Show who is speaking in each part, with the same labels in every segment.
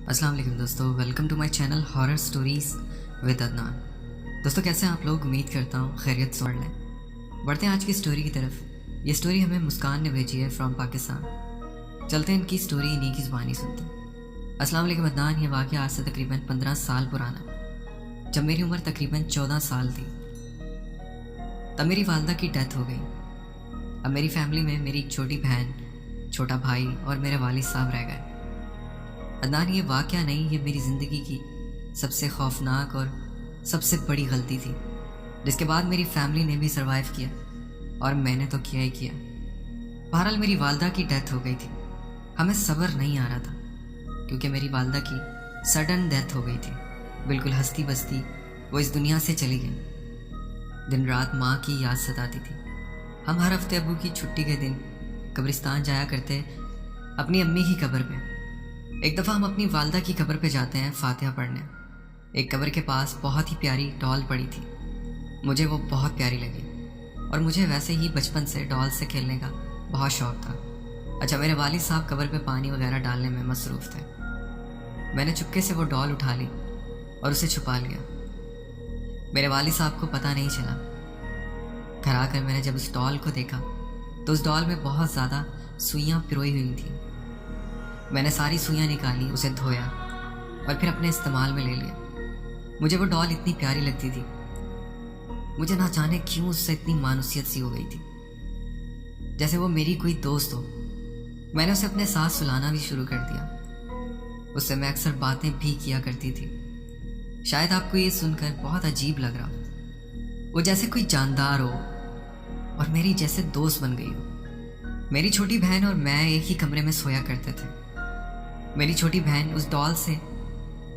Speaker 1: अस्सलाम वालेकुम दोस्तों, welcome to my channel horror stories with Adnan. दोस्तों कैसे हैं आप लोग? उम्मीद करता हूँ खैरियत से लें। बढ़ते हैं आज की स्टोरी की तरफ। ये स्टोरी हमें मुस्कान ने भेजी है फ्रॉम पाकिस्तान। चलते हैं इनकी स्टोरी इन्हीं की ज़ुबानी सुनते हैं। अस्सलाम वालेकुम अदनान। ये वाक़या आज से तकरीबन 15 साल पुराना है, जब मेरी उम्र तकरीबन 14 साल थी। तब मेरी वालदा की डेथ हो गई। अब मेरी फैमिली में मेरी एक छोटी बहन, छोटा भाई और मेरे वालिद साहब रह गए। अदनान, ये वाक़या नहीं, ये मेरी ज़िंदगी की सबसे खौफनाक और सबसे बड़ी गलती थी, जिसके बाद मेरी फैमिली ने भी सरवाइव किया और मैंने तो किया ही किया। बहरहाल मेरी वालदा की डेथ हो गई थी। हमें सब्र नहीं आ रहा था क्योंकि मेरी वालदा की सडन डेथ हो गई थी। बिल्कुल हंसती बसती वो इस दुनिया से चली गई। दिन रात माँ की याद सताती थी। हम हर हफ्ते अब्बू की छुट्टी के दिन कब्रिस्तान जाया करते अपनी अम्मी की कब्र पे। एक दफ़ा हम अपनी वालदा की कब्र पे जाते हैं फातिहा पढ़ने। एक कब्र के पास बहुत ही प्यारी डॉल पड़ी थी। मुझे वो बहुत प्यारी लगी और मुझे वैसे ही बचपन से डॉल से खेलने का बहुत शौक़ था। अच्छा, मेरे वालिद साहब कब्र पे पानी वगैरह डालने में मसरूफ़ थे। मैंने चुपके से वो डॉल उठा ली और उसे छुपा लिया। मेरे वालिद साहब को पता नहीं चला। घर आकर मैंने जब उस डॉल को देखा तो उस डॉल में बहुत ज़्यादा सुइयाँ पिरोई हुई थी। मैंने सारी सुइयाँ निकाली, उसे धोया और फिर अपने इस्तेमाल में ले लिया। मुझे वो डॉल इतनी प्यारी लगती थी। मुझे ना जाने क्यों उससे इतनी मानूसियत सी हो गई थी, जैसे वो मेरी कोई दोस्त हो। मैंने उसे अपने साथ सुलाना भी शुरू कर दिया। उससे मैं अक्सर बातें भी किया करती थी। शायद आपको ये सुनकर बहुत अजीब लग रहा हो। वो जैसे कोई जानदार हो और मेरी जैसे दोस्त बन गई हो। मेरी छोटी बहन और मैं एक ही कमरे में सोया करते थे। मेरी छोटी बहन उस डॉल से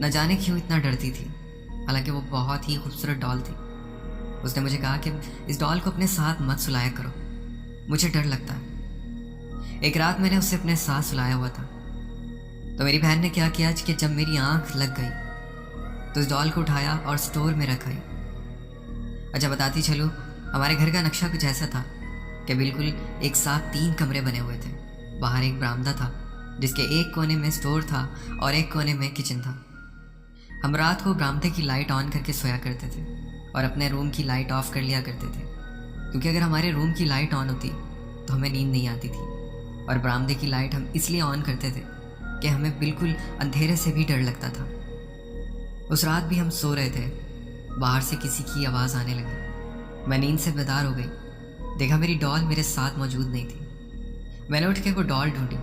Speaker 1: न जाने क्यों इतना डरती थी, हालांकि वो बहुत ही खूबसूरत डॉल थी। उसने मुझे कहा कि इस डॉल को अपने साथ मत सुलाया करो, मुझे डर लगता है। एक रात मैंने उसे अपने साथ सुलाया हुआ था, तो मेरी बहन ने क्या किया कि जब मेरी आंख लग गई तो उस डॉल को उठाया और स्टोर में रखाई। अच्छा, बताती चलूँ, हमारे घर का नक्शा कुछ ऐसा था कि बिल्कुल एक साथ 3 कमरे बने हुए थे। बाहर एक बरामदा था जिसके एक कोने में स्टोर था और एक कोने में किचन था। हम रात को बरामदे की लाइट ऑन करके सोया करते थे और अपने रूम की लाइट ऑफ कर लिया करते थे, क्योंकि अगर हमारे रूम की लाइट ऑन होती तो हमें नींद नहीं आती थी। और बरामदे की लाइट हम इसलिए ऑन करते थे कि हमें बिल्कुल अंधेरे से भी डर लगता था। उस रात भी हम सो रहे थे, बाहर से किसी की आवाज़ आने लगी। मैं नींद से बेदार हो गई। देखा मेरी डॉल मेरे साथ मौजूद नहीं थी। मैंने उठ के वो डॉल ढूंढी।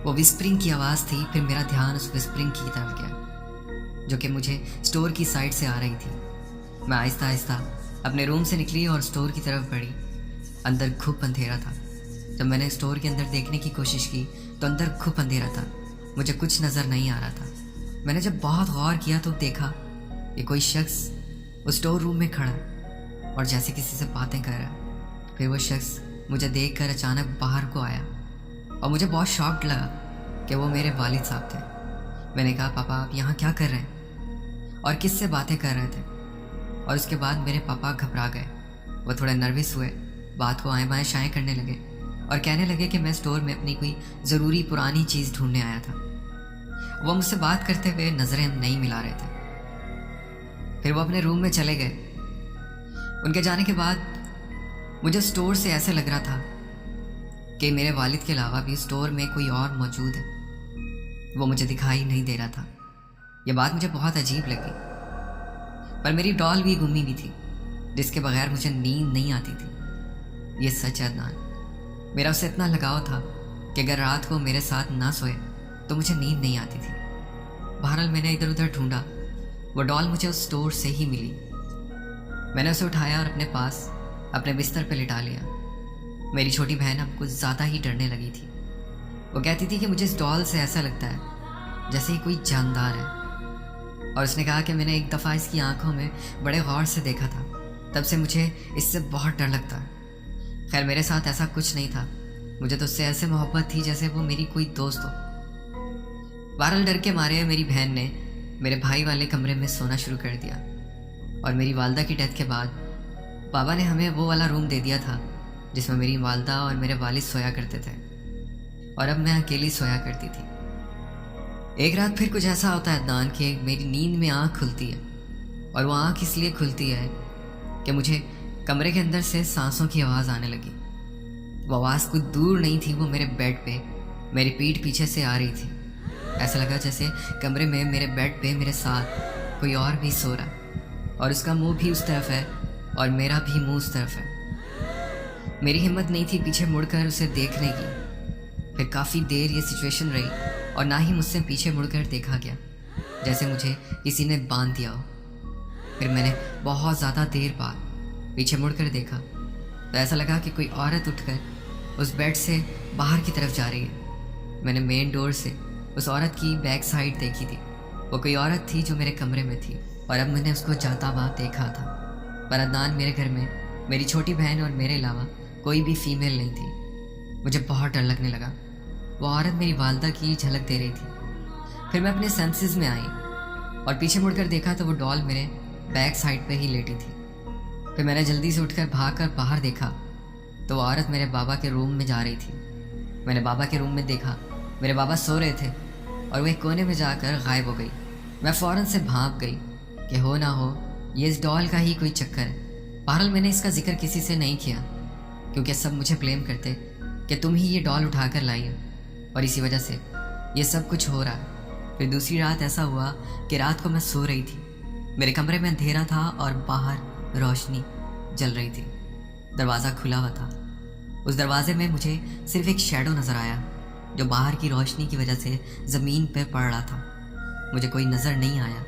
Speaker 1: वो विस्परिंग की आवाज़ थी। फिर मेरा ध्यान उस विस्परिंग की तरफ गया जो कि मुझे स्टोर की साइड से आ रही थी। मैं आहिस्ता आहिस्ता अपने रूम से निकली और स्टोर की तरफ बढ़ी। अंदर खूब अंधेरा था। जब मैंने स्टोर के अंदर देखने की कोशिश की तो अंदर खूब अंधेरा था। मुझे कुछ नज़र नहीं आ रहा था। मैंने जब बहुत गौर किया तो देखा कि कोई शख्स उस स्टोर रूम में खड़ा और जैसे किसी से बातें कर रहा। फिर वो शख्स मुझे देखकर अचानक बाहर को आया और मुझे बहुत शॉक्ड लगा कि वो मेरे वालिद साहब थे। मैंने कहा, पापा आप यहाँ क्या कर रहे हैं और किससे बातें कर रहे थे? और उसके बाद मेरे पापा घबरा गए। वो थोड़े नर्वस हुए, बात को आएँ बाएँ शाएँ करने लगे और कहने लगे कि मैं स्टोर में अपनी कोई ज़रूरी पुरानी चीज़ ढूंढने आया था। वो मुझसे बात करते हुए नज़रें नहीं मिला रहे थे। फिर वो अपने रूम में चले गए। उनके जाने के बाद मुझे स्टोर से ऐसे लग रहा था कि मेरे वालिद के अलावा भी स्टोर में कोई और मौजूद है। वो मुझे दिखाई नहीं दे रहा था। यह बात मुझे बहुत अजीब लगी। पर मेरी डॉल भी गुम हुई थी, जिसके बगैर मुझे नींद नहीं आती थी। ये सच है अदनान, मेरा उससे इतना लगाव था कि अगर रात को मेरे साथ ना सोए तो मुझे नींद नहीं आती थी। बहरहाल मैंने इधर उधर ढूंढा, वो डॉल मुझे उस स्टोर से ही मिली। मैंने उसे उठाया और अपने पास अपने बिस्तर पर लिटा लिया। मेरी छोटी बहन अब कुछ ज़्यादा ही डरने लगी थी। वो कहती थी कि मुझे इस डॉल से ऐसा लगता है जैसे ही कोई जानदार है। और उसने कहा कि मैंने एक दफ़ा इसकी आंखों में बड़े गौर से देखा था, तब से मुझे इससे बहुत डर लगता है। खैर मेरे साथ ऐसा कुछ नहीं था। मुझे तो उससे ऐसे मोहब्बत थी जैसे वो मेरी कोई दोस्त हो। बहरहाल डर के मारे मेरी बहन ने मेरे भाई वाले कमरे में सोना शुरू कर दिया। और मेरी वालदा की डेथ के बाद बाबा ने हमें वो वाला रूम दे दिया था जिसमें मेरी वालदा और मेरे वालिद सोया करते थे और अब मैं अकेली सोया करती थी। ایک رات پھر کچھ ایسا ہوتا ہے عدنان کہ میری نیند میں آنکھ کھلتی ہے، اور وہ آنکھ اس لیے کھلتی ہے کہ مجھے کمرے کے اندر سے سانسوں کی آواز آنے لگی۔ وہ آواز کچھ دور نہیں تھی، وہ میرے بیڈ پہ میری پیٹھ پیچھے سے آ رہی تھی۔ ایسا لگا جیسے کمرے میں میرے بیڈ پہ میرے ساتھ کوئی اور بھی سو رہا ہے، اور اس کا منہ بھی اس طرف ہے اور میرا بھی منہ اس طرف ہے۔ میری ہمت نہیں تھی پیچھے مڑ کر اسے دیکھنے کی۔ پھر کافی دیر یہ سچویشن رہی اور نہ ہی مجھ سے پیچھے مڑ کر دیکھا گیا، جیسے مجھے کسی نے باندھ دیا ہو۔ پھر میں نے بہت زیادہ دیر بعد پیچھے مڑ کر دیکھا تو ایسا لگا کہ کوئی عورت اٹھ کر اس بیڈ سے باہر کی طرف جا رہی ہے۔ میں نے مین ڈور سے اس عورت کی بیک سائڈ دیکھی تھی۔ وہ کوئی عورت تھی جو میرے کمرے میں تھی، اور اب میں نے اس کو جاتا ہوا دیکھا تھا۔ پر عدنان، میرے گھر میں میری چھوٹی بہن اور میرے علاوہ کوئی بھی فیمیل نہیں تھی۔ مجھے بہت ڈر لگنے لگا۔ وہ عورت میری والدہ کی جھلک دے رہی تھی۔ پھر میں اپنے سینسز میں آئی اور پیچھے مڑ کر دیکھا تو وہ ڈال میرے بیک سائڈ پہ ہی لیٹی تھی۔ پھر میں نے جلدی سے اٹھ کر بھاگ کر باہر دیکھا تو وہ عورت میرے بابا کے روم میں جا رہی تھی۔ میں نے بابا کے روم میں دیکھا، میرے بابا سو رہے تھے اور وہ ایک کونے میں جا کر غائب ہو گئی۔ میں فوراً سے بھاگ گئی کہ ہو نہ ہو یہ اس ڈال کا ہی کوئی چکر ہے۔ بہرحال میں نے اس کا ذکر کسی سے نہیں کیا، کیونکہ سب مجھے بلیم کرتے کہ تم ہی یہ ڈال اٹھا کر لائی ہو، اور اسی وجہ سے یہ سب کچھ ہو رہا ہے۔ پھر دوسری رات ایسا ہوا کہ رات کو میں سو رہی تھی، میرے کمرے میں اندھیرا تھا اور باہر روشنی جل رہی تھی۔ دروازہ کھلا ہوا تھا۔ اس دروازے میں مجھے صرف ایک شیڈو نظر آیا جو باہر کی روشنی کی وجہ سے زمین پہ پڑ رہا تھا۔ مجھے کوئی نظر نہیں آیا،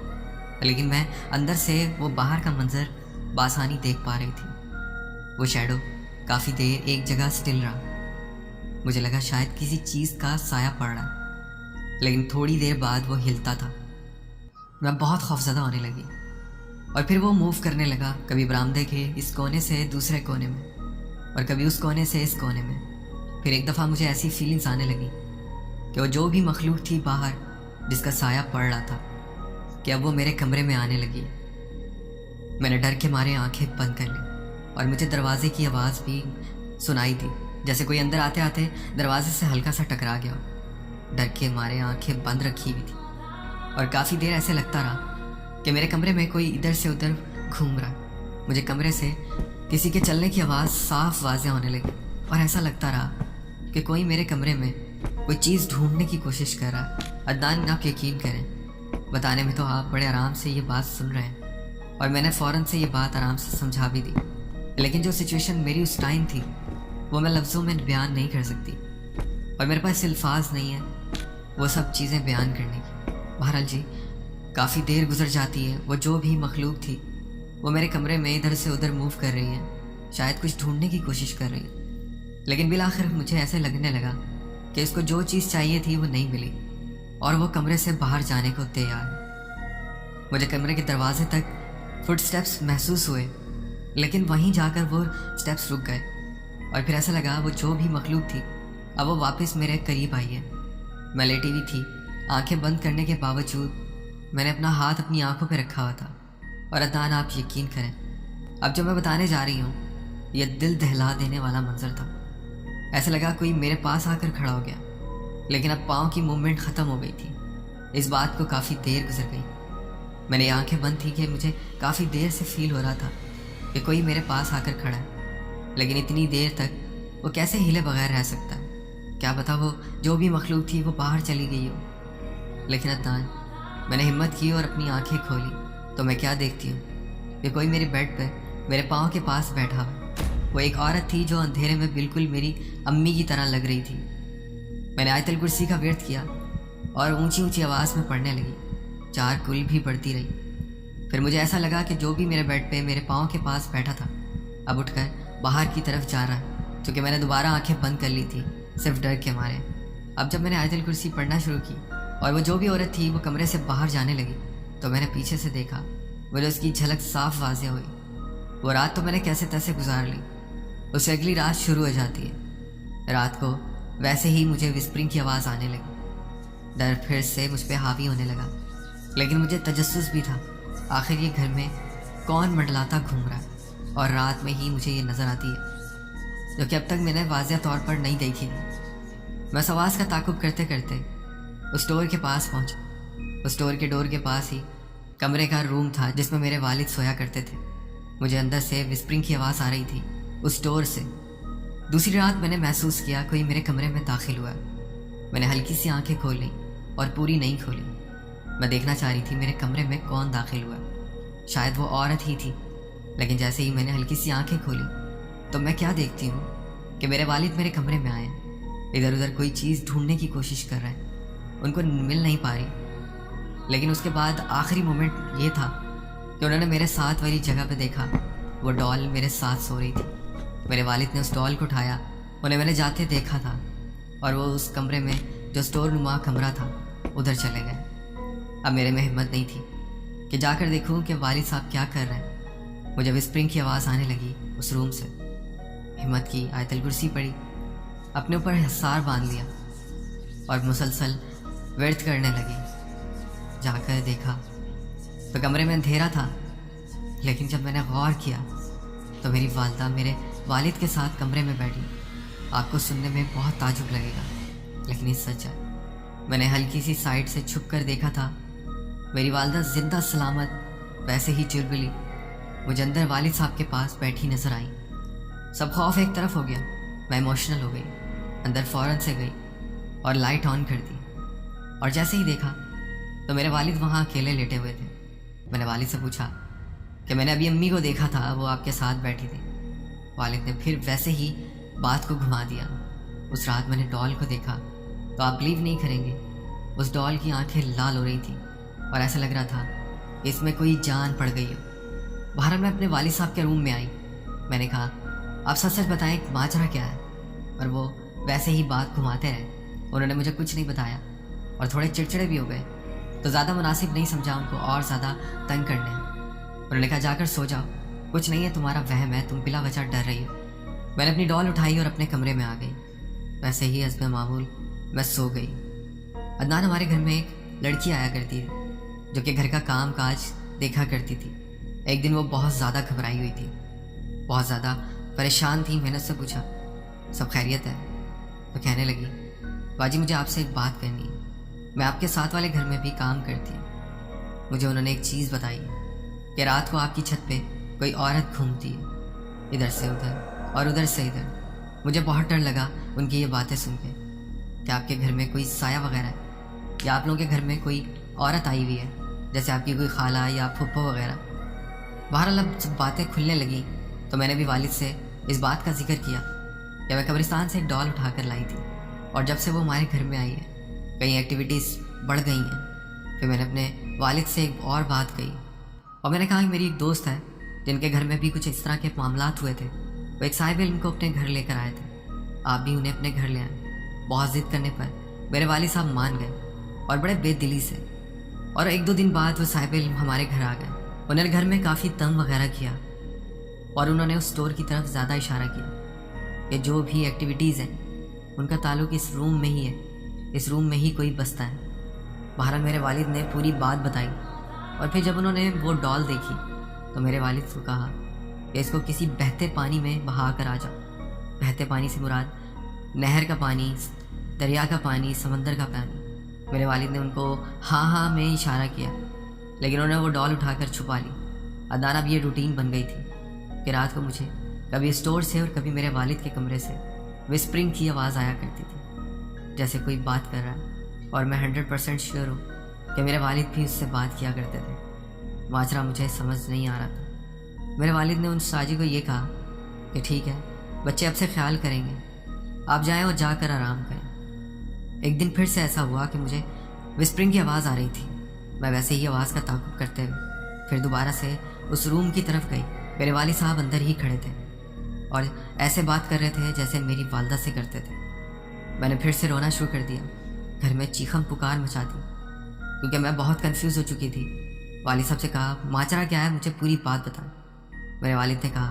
Speaker 1: لیکن میں اندر سے وہ باہر کا منظر بآسانی دیکھ پا رہی تھی۔ وہ شیڈو کافی دیر ایک جگہ سٹل رہا۔ مجھے لگا شاید کسی چیز کا سایہ پڑ رہا ہے، لیکن تھوڑی دیر بعد وہ ہلتا تھا۔ میں بہت خوفزدہ ہونے لگی، اور پھر وہ موو کرنے لگا، کبھی برآمدے کے اس کونے سے دوسرے کونے میں، اور کبھی اس کونے سے اس کونے میں۔ پھر ایک دفعہ مجھے ایسی فیلنگز آنے لگی کہ وہ جو بھی مخلوق تھی باہر جس کا سایہ پڑ رہا تھا، کہ اب وہ میرے کمرے میں آنے لگی۔ میں نے ڈر کے مارے آنکھیں بند کر لیں، اور مجھے دروازے کی آواز بھی سنائی دی، جیسے کوئی اندر آتے آتے دروازے سے ہلکا سا ٹکرا گیا ہو۔ ڈر کے مارے آنکھیں بند رکھی ہوئی تھی، اور کافی دیر ایسے لگتا رہا کہ میرے کمرے میں کوئی ادھر سے ادھر گھوم رہا ہے۔ مجھے کمرے سے کسی کے چلنے کی آواز صاف واضح ہونے لگی، اور ایسا لگتا رہا کہ کوئی میرے کمرے میں کوئی چیز ڈھونڈنے کی کوشش کر رہا ہے۔ عدنان، آپ یقین کریں، بتانے میں تو آپ بڑے آرام سے یہ بات سن رہے ہیں، اور میں نے فوراً سے یہ بات آرام سے سمجھا بھی دی، لیکن جو سچویشن میری اس ٹائم تھی وہ میں لفظوں میں بیان نہیں کر سکتی، اور میرے پاس الفاظ نہیں ہیں وہ سب چیزیں بیان کرنے کی۔ بہرحال جی، کافی دیر گزر جاتی ہے، وہ جو بھی مخلوق تھی وہ میرے کمرے میں ادھر سے ادھر موو کر رہی ہے، شاید کچھ ڈھونڈنے کی کوشش کر رہی ہے، لیکن بالآخر مجھے ایسے لگنے لگا کہ اس کو جو چیز چاہیے تھی وہ نہیں ملی، اور وہ کمرے سے باہر جانے کو تیار ہے۔ مجھے کمرے کے دروازے تک فٹ سٹیپس محسوس ہوئے، لیکن وہیں جا کر وہ سٹیپس رک گئے، اور پھر ایسا لگا وہ جو بھی مخلوق تھی اب وہ واپس میرے قریب آئی ہے۔ میں لیٹی ہوئی تھی، آنکھیں بند کرنے کے باوجود میں نے اپنا ہاتھ اپنی آنکھوں پہ رکھا ہوا تھا، اور عدنان، آپ یقین کریں، اب جو میں بتانے جا رہی ہوں یہ دل دہلا دینے والا منظر تھا۔ ایسا لگا کوئی میرے پاس آ کر کھڑا ہو گیا، لیکن اب پاؤں کی موومنٹ ختم ہو گئی تھی۔ اس بات کو کافی دیر گزر گئی، میں نے آنکھیں بند تھی کہ مجھے کافی دیر سے فیل ہو رہا تھا کہ کوئی میرے پاس آ کر کھڑا ہے، لیکن اتنی دیر تک وہ کیسے ہلے بغیر رہ سکتا ہے؟ کیا پتا وہ جو بھی مخلوق تھی وہ باہر چلی گئی ہو۔ لیکن عدنان، میں نے ہمت کی اور اپنی آنکھیں کھولی تو میں کیا دیکھتی ہوں کہ کوئی میرے بیڈ پہ میرے پاؤں کے پاس بیٹھا ہوا۔ وہ ایک عورت تھی جو اندھیرے میں بالکل میری امی کی طرح لگ رہی تھی۔ میں نے آیت الکرسی کا ورد کیا اور اونچی اونچی آواز میں پڑھنے لگی، 4 کل بھی پڑھتی رہی۔ پھر مجھے ایسا لگا کہ جو بھی میرے بیڈ پہ میرے پاؤں کے پاس بیٹھا تھا اب اٹھ کر باہر کی طرف جا رہا ہے، کیونکہ میں نے دوبارہ آنکھیں بند کر لی تھی صرف ڈر کے مارے۔ اب جب میں نے آیت الکرسی پڑھنا شروع کی اور وہ جو بھی عورت تھی وہ کمرے سے باہر جانے لگی تو میں نے پیچھے سے دیکھا، مجھے اس کی جھلک صاف واضح ہوئی۔ وہ رات تو میں نے کیسے تیسے گزار لی، اس سے اگلی رات شروع ہو جاتی ہے۔ رات کو ویسے ہی مجھے وسپرنگ کی آواز آنے لگی، ڈر پھر سے مجھ پہ حاوی ہونے لگا، لیکن مجھے تجسس بھی تھا، آخر یہ گھر میں کون منڈلاتا گھوم رہا ہے، اور رات میں ہی مجھے یہ نظر آتی ہے جو کہ اب تک میں نے واضح طور پر نہیں دیکھی تھی۔ میں اس آواز کا تعاقب کرتے کرتے उस स्टोर के पास पहुंचा। उस स्टोर के डोर के पास ही कमरे का रूम था जिसमें मेरे वालिद सोया करते थे। मुझे अंदर से विस्परिंग की आवाज़ आ रही थी उस स्टोर से। दूसरी रात मैंने महसूस किया कोई मेरे कमरे में दाखिल हुआ। मैंने हल्की सी आंखें खोली और पूरी नहीं खोली। मैं देखना चाह रही थी मेरे कमरे में कौन दाखिल हुआ। शायद वो औरत ही थी, लेकिन जैसे ही मैंने हल्की सी आंखें खोली तो मैं क्या देखती हूँ कि मेरे वालिद मेरे कमरे में आए। इधर उधर कोई चीज़ ढूंढने की कोशिश कर रहे हैं, उनको मिल नहीं पा रही। लेकिन उसके बाद आखिरी मोमेंट ये था कि उन्होंने मेरे साथ वाली जगह पे देखा, वो डॉल मेरे साथ सो रही थी। मेरे वालिद ने उस डॉल को उठाया, उन्हें मैंने जाते देखा था और वो उस कमरे में जो स्टोर नुमा कमरा था उधर चले गए। अब मेरे में हिम्मत नहीं थी कि जाकर देखूं कि वालिद साहब क्या कर रहे हैं। मुझे विस्परिंग की आवाज़ आने लगी उस रूम से। हिम्मत की, आयतल कुर्सी पड़ी, अपने ऊपर हिसार बांध लिया और मुसलसल व्यर्थ करने लगी। जाकर देखा तो कमरे में अंधेरा था, लेकिन जब मैंने गौर किया तो मेरी वालदा मेरे वालिद के साथ कमरे में बैठी। आपको सुनने में बहुत ताजुब लगेगा, लेकिन ये सच है। मैंने हल्की सी साइड से छुप कर देखा था, मेरी वालदा जिंदा सलामत वैसे ही चुलबुली मुझे अंदर वालिद साहब के पास बैठी नजर आई। सब खौफ एक तरफ हो गया, मैं इमोशनल हो गई। अंदर फ़ौरन से गई और लाइट ऑन कर दी और जैसे ही देखा तो मेरे वालिद वहाँ अकेले लेटे हुए थे। मैंने वालिद से पूछा कि मैंने अभी अम्मी को देखा था, वो आपके साथ बैठी थी। वालिद ने फिर वैसे ही बात को घुमा दिया। उस रात मैंने डॉल को देखा तो आप बिलीव नहीं करेंगे, उस डॉल की आंखें लाल हो रही थी और ऐसा लग रहा था कि इसमें कोई जान पड़ गई हो। बाहर मैं अपने वालिद साहब के रूम में आई। मैंने कहा आप सच सच बताएं माजरा क्या है, और वो वैसे ही बात घुमाते रहे। उन्होंने मुझे कुछ नहीं बताया और थोड़े चिड़चिड़े भी हो गए, तो ज़्यादा मुनासिब नहीं समझा उनको और ज़्यादा तंग करने। उन्होंने कहा जाकर सो जाओ, कुछ नहीं है, तुम्हारा वहम है, तुम बिला वजह डर रही हो। मैंने अपनी डॉल उठाई और अपने कमरे में आ गई। वैसे ही हस्ब मामूल मैं सो गई। अदनान हमारे घर में एक लड़की आया करती थी जो कि घर का काम काज देखा करती थी। एक दिन वो बहुत ज़्यादा घबराई हुई थी, बहुत ज़्यादा परेशान थी। मैंने उससे पूछा सब खैरियत है? तो कहने लगी बाजी मुझे आपसे एक बात करनी है, मैं आपके साथ वाले घर में भी काम करती हूँ। मुझे उन्होंने एक चीज़ बताई कि रात को आपकी छत पे कोई औरत घूमती है, इधर से उधर और उधर से इधर। मुझे बहुत डर लगा उनकी ये बातें सुन के कि आपके घर में कोई साया वगैरह है या आप लोगों के घर में कोई औरत आई हुई है, जैसे आपकी कोई खाला या फुप्पो वगैरह। बहरहाल अब जब बातें खुलने लगी तो मैंने भी वालिद से इस बात का जिक्र किया कि मैं कब्रिस्तान से एक डॉल उठा कर लाई थी और जब से वो हमारे घर में आई है कई एक्टिविटीज़ बढ़ गई हैं। फिर मैंने अपने वालिद से एक और बात कही और मैंने कहा कि मेरी एक दोस्त है जिनके घर में भी कुछ इस तरह के मामलात हुए थे। वो एक साहिब इल्म को अपने घर लेकर आए थे, आप भी उन्हें अपने घर ले आए। बहुत ज़िद करने पर मेरे वालिद साहब मान गए और बड़े बेदिली से, और एक दो दिन बाद वो साहिब इल्म हमारे घर आ गए। उन्होंने घर में काफ़ी तंग वगैरह किया और उन्होंने उस स्टोर की तरफ ज़्यादा इशारा किया कि जो भी एक्टिविटीज़ हैं उनका ताल्लुक इस रूम में ही है, इस रूम में ही कोई बसता है। बहरहाल मेरे वालिद ने पूरी बात बताई और फिर जब उन्होंने वो डॉल देखी तो मेरे वालिद को कहा कि इसको किसी बहते पानी में बहा कर आ जाओ। बहते पानी से मुराद नहर का पानी, दरिया का पानी, समंदर का पानी। मेरे वालिद ने उनको हाँ हाँ में इशारा किया, लेकिन उन्होंने वो डॉल उठाकर छुपा ली। अदनान अब ये रूटीन बन गई थी कि रात को मुझे कभी स्टोर से और कभी मेरे वालिद के कमरे से विस्परिंग की आवाज़ आया करती थी, जैसे कोई बात कर रहा है। और मैं 100% श्योर हूँ कि मेरे वालिद भी उससे बात किया करते थे। माजरा मुझे समझ नहीं आ रहा था। मेरे वालिद ने उन साजी को ये कहा कि ठीक है, बच्चे अब से ख्याल करेंगे, आप जाएं और जाकर आराम करें। एक दिन फिर से ऐसा हुआ कि मुझे विस्परिंग की आवाज़ आ रही थी। मैं वैसे ही आवाज़ का ताक़ुब करते हुए फिर दोबारा से उस रूम की तरफ गई। मेरे वालिद साहब अंदर ही खड़े थे और ऐसे बात कर रहे थे जैसे मेरी वालदा से करते थे। मैंने फिर से रोना शुरू कर दिया, घर में चीखम पुकार मचा दी क्योंकि मैं बहुत कंफ्यूज हो चुकी थी। वालिद साहब से कहा माजरा क्या है, मुझे पूरी बात बता। मेरे वालिद ने कहा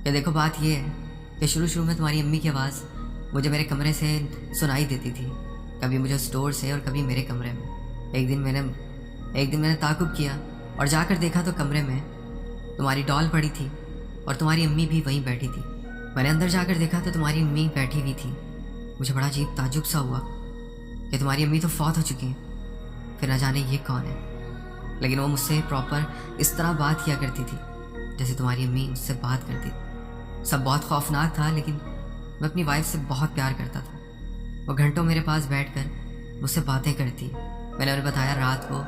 Speaker 1: कि देखो बात यह है कि शुरू में तुम्हारी अम्मी की आवाज़ मुझे मेरे कमरे से सुनाई देती थी, कभी मुझे स्टोर से और कभी मेरे कमरे में। एक दिन मैंने ताक़ुब किया और जाकर देखा तो कमरे में तुम्हारी डॉल पड़ी थी और तुम्हारी अम्मी भी वहीं बैठी थी। मैंने अंदर जाकर देखा तो तुम्हारी अम्मी बैठी हुई थी। मुझे बड़ा अजीब ताज्जुब सा हुआ। کہ تمہاری امی تو فوت ہو چکی ہیں، پھر نہ جانے یہ کون ہے۔ لیکن وہ مجھ سے پراپر اس طرح بات کیا کرتی تھی جیسے تمہاری امی مجھ سے بات کرتی تھی۔ سب بہت خوفناک تھا، لیکن میں اپنی وائف سے بہت پیار کرتا تھا۔ وہ گھنٹوں میرے پاس بیٹھ کر مجھ سے باتیں کرتی۔ میں نے انہیں بتایا رات کو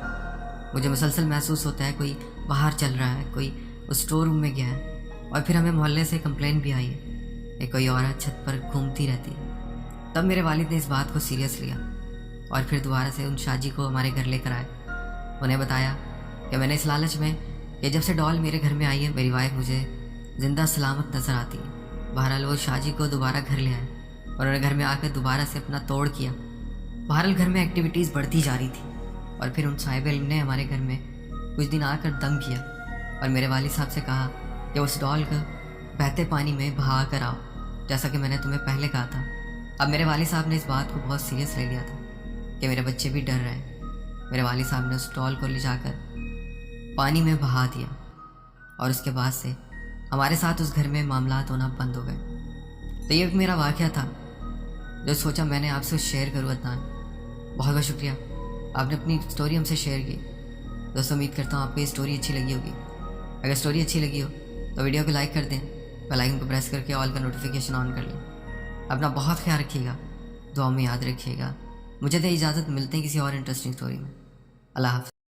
Speaker 1: مجھے مسلسل محسوس ہوتا ہے کوئی باہر چل رہا ہے، کوئی اس اسٹور روم میں گیا ہے، اور پھر ہمیں محلے سے کمپلین بھی آئی ہے کہ کوئی عورت چھت پر گھومتی رہتی ہے۔ تب میرے والد نے اس بات کو سیریس لیا اور پھر دوبارہ سے ان شاہ جی کو ہمارے گھر لے کر آئے۔ انہیں بتایا کہ میں نے اس لالچ میں کہ جب سے ڈال میرے گھر میں آئی ہے میری وائف مجھے زندہ سلامت نظر آتی ہے۔ بہرحال وہ شاہ جی کو دوبارہ گھر لے آئے اور انہیں گھر میں آ کر دوبارہ سے اپنا توڑ کیا۔ بہرحال گھر میں ایکٹیویٹیز بڑھتی جا رہی تھی، اور پھر ان صاحب علم نے ہمارے گھر میں کچھ دن آ کر دم کیا اور میرے والد صاحب سے کہا کہ اس ڈال کو بہتے پانی میں بہا کر آؤ، جیسا کہ میں نے تمہیں پہلے کہا تھا۔ اب میرے والد صاحب نے اس بات کو بہت سیریس لے لیا تھا کہ میرے بچے بھی ڈر رہے ہیں۔ میرے والد صاحب نے اس ڈال کو لے جا کر پانی میں بہا دیا، اور اس کے بعد سے ہمارے ساتھ اس گھر میں معاملات ہونا بند ہو گئے۔ تو یہ ایک میرا واقعہ تھا جو سوچا میں نے آپ سے شیئر کروں۔ عدنان، بہت بہت شکریہ، آپ نے اپنی اسٹوری ہم سے شیئر کی۔ دوستوں امید کرتا ہوں آپ کو یہ اسٹوری اچھی لگی ہوگی۔ اگر اسٹوری اچھی لگی ہو تو ویڈیو کو لائک کر دیں، بیل آئکن کو پریس کر کے آل کا نوٹیفیکیشن آن کر لیں۔ اپنا بہت خیال رکھیے گا، دعاؤں میں یاد رکھیے گا۔ مجھے دے اجازت، ملتے ہیں کسی اور انٹرسٹنگ اسٹوری میں۔ اللہ حافظ۔